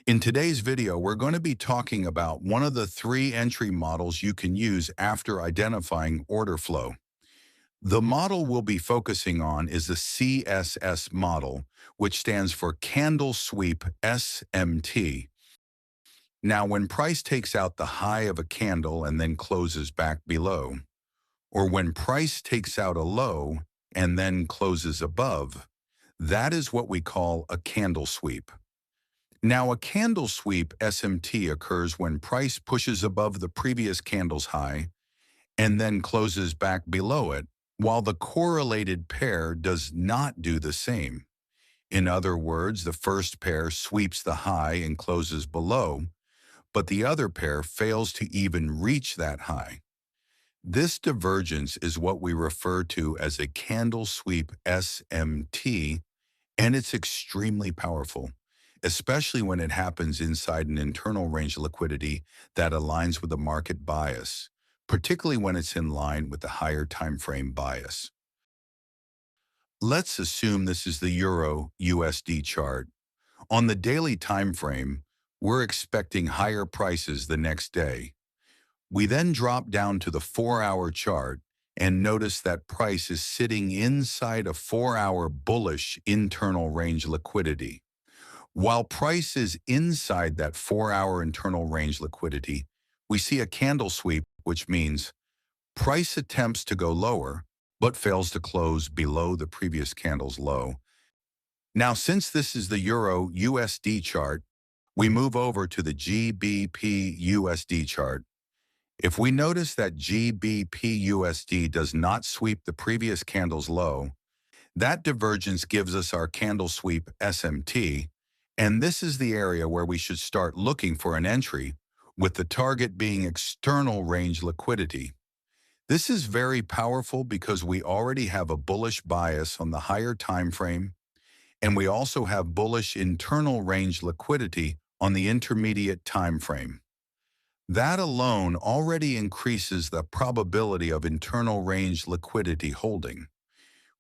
In today's video, we're going to be talking about one of the three entry models you can use after identifying order flow. The model we'll be focusing on is the CSS model, which stands for Candle Sweep SMT. Now, when price takes out the high of a candle and then closes back below, or when price takes out a low and then closes above, that is what we call a candle sweep. Now, a candle sweep SMT occurs when price pushes above the previous candle's high and then closes back below it, while the correlated pair does not do the same. In other words, the first pair sweeps the high and closes below, but the other pair fails to even reach that high. This divergence is what we refer to as a candle sweep SMT, and it's extremely powerful, especially when it happens inside an internal range liquidity that aligns with the market bias, particularly when it's in line with the higher time frame bias. Let's assume this is the Euro USD chart. On the daily time frame, we're expecting higher prices the next day. We then drop down to the 4-hour chart and notice that price is sitting inside a 4-hour bullish internal range liquidity. While price is inside that 4-hour internal range liquidity, we see a candle sweep, which means price attempts to go lower, but fails to close below the previous candle's low. Now, since this is the Euro USD chart, we move over to the GBP USD chart. If we notice that GBP USD does not sweep the previous candle's low, that divergence gives us our candle sweep SMT, and this is the area where we should start looking for an entry, with the target being external range liquidity. This is very powerful because we already have a bullish bias on the higher time frame, and we also have bullish internal range liquidity on the intermediate time frame. That alone already increases the probability of internal range liquidity holding.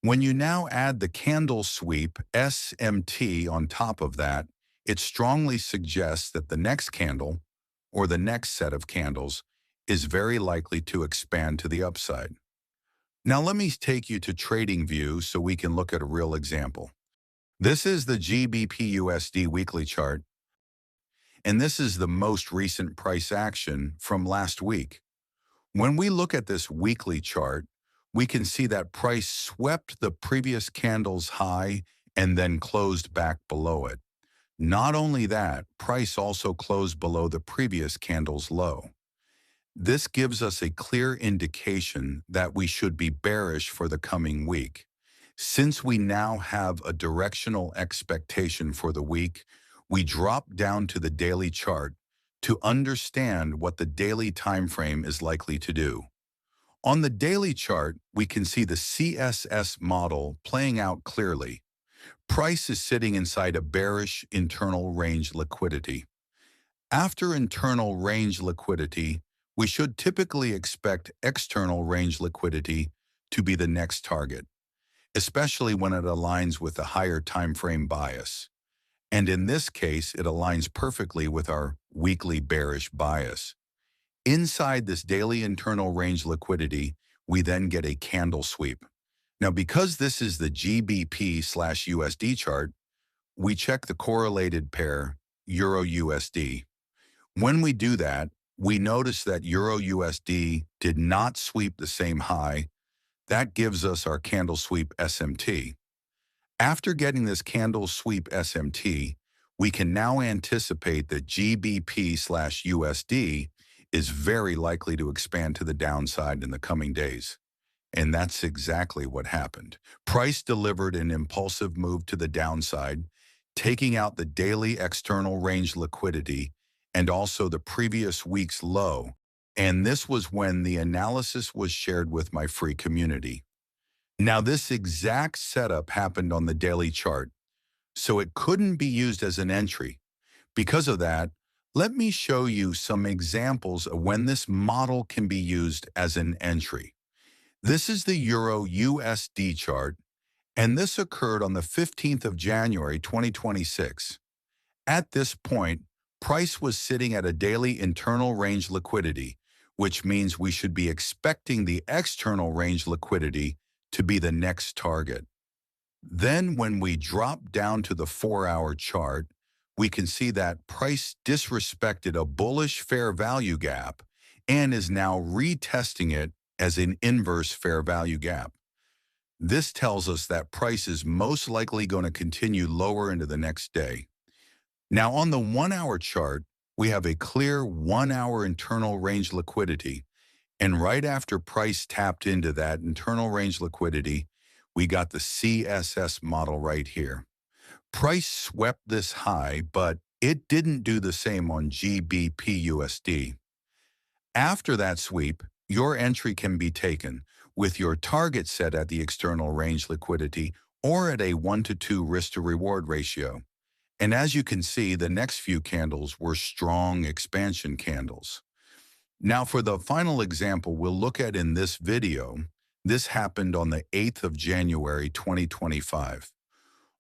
When you now add the candle sweep SMT on top of that, it strongly suggests that the next candle, or the next set of candles, is very likely to expand to the upside. Now let me take you to TradingView so we can look at a real example. This is the GBP USD weekly chart, and this is the most recent price action from last week. When we look at this weekly chart, we can see that price swept the previous candle's high and then closed back below it. Not only that, price also closed below the previous candle's low. This gives us a clear indication that we should be bearish for the coming week. Since we now have a directional expectation for the week, we drop down to the daily chart to understand what the daily time frame is likely to do. On the daily chart, we can see the CSS model playing out clearly. Price is sitting inside a bearish internal range liquidity. After internal range liquidity, we should typically expect external range liquidity to be the next target, especially when it aligns with the higher time frame bias. And in this case, it aligns perfectly with our weekly bearish bias. Inside this daily internal range liquidity, we then get a candle sweep. Now, because this is the GBP/USD chart, we check the correlated pair, Euro USD. When we do that, we notice that Euro USD did not sweep the same high. That gives us our candle sweep SMT. After getting this candle sweep SMT, we can now anticipate that GBP/USD is very likely to expand to the downside in the coming days. And that's exactly what happened. Price delivered an impulsive move to the downside, taking out the daily external range liquidity and also the previous week's low. And this was when the analysis was shared with my free community. Now, this exact setup happened on the daily chart, so it couldn't be used as an entry. Because of that, let me show you some examples of when this model can be used as an entry. This is the Euro USD chart, and this occurred on the 15th of January 2026. At this point, Price was sitting at a daily internal range liquidity, which means we should be expecting the external range liquidity to be the next target. Then when we drop down to the 4-hour chart, we can see that price disrespected a bullish fair value gap and is now retesting it as an inverse fair value gap. This tells us that price is most likely going to continue lower into the next day. Now on the 1-hour chart, we have a clear 1-hour internal range liquidity, and right after price tapped into that internal range liquidity, we got the CSS model right here. Price swept this high, but it didn't do the same on GBP/USD. After that sweep, your entry can be taken with your target set at the external range liquidity or at a 1-to-2 risk-to-reward ratio. And as you can see, the next few candles were strong expansion candles. Now for the final example we'll look at in this video, this happened on the 8th of January 2025.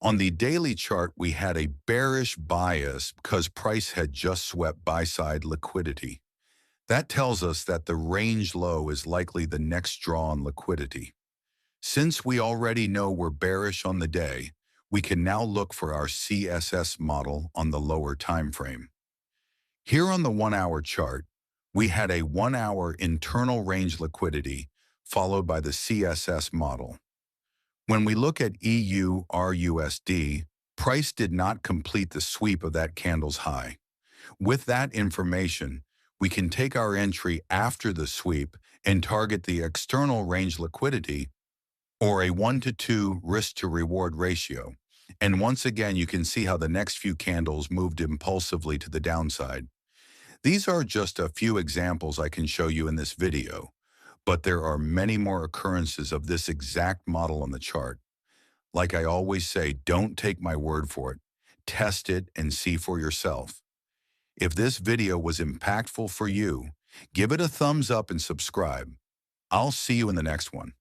On the daily chart, we had a bearish bias because price had just swept buy-side liquidity. That tells us that the range low is likely the next draw on liquidity. Since we already know we're bearish on the day, we can now look for our CSS model on the lower time frame. Here on the 1-hour chart, we had a 1-hour internal range liquidity followed by the CSS model. When we look at EU/RUSD, price did not complete the sweep of that candle's high. With that information, we can take our entry after the sweep and target the external range liquidity or a 1-to-2 risk-to-reward ratio. And once again, you can see how the next few candles moved impulsively to the downside. These are just a few examples I can show you in this video, but there are many more occurrences of this exact model on the chart. Like I always say, don't take my word for it. Test it and see for yourself. If this video was impactful for you, give it a thumbs up and subscribe. I'll see you in the next one.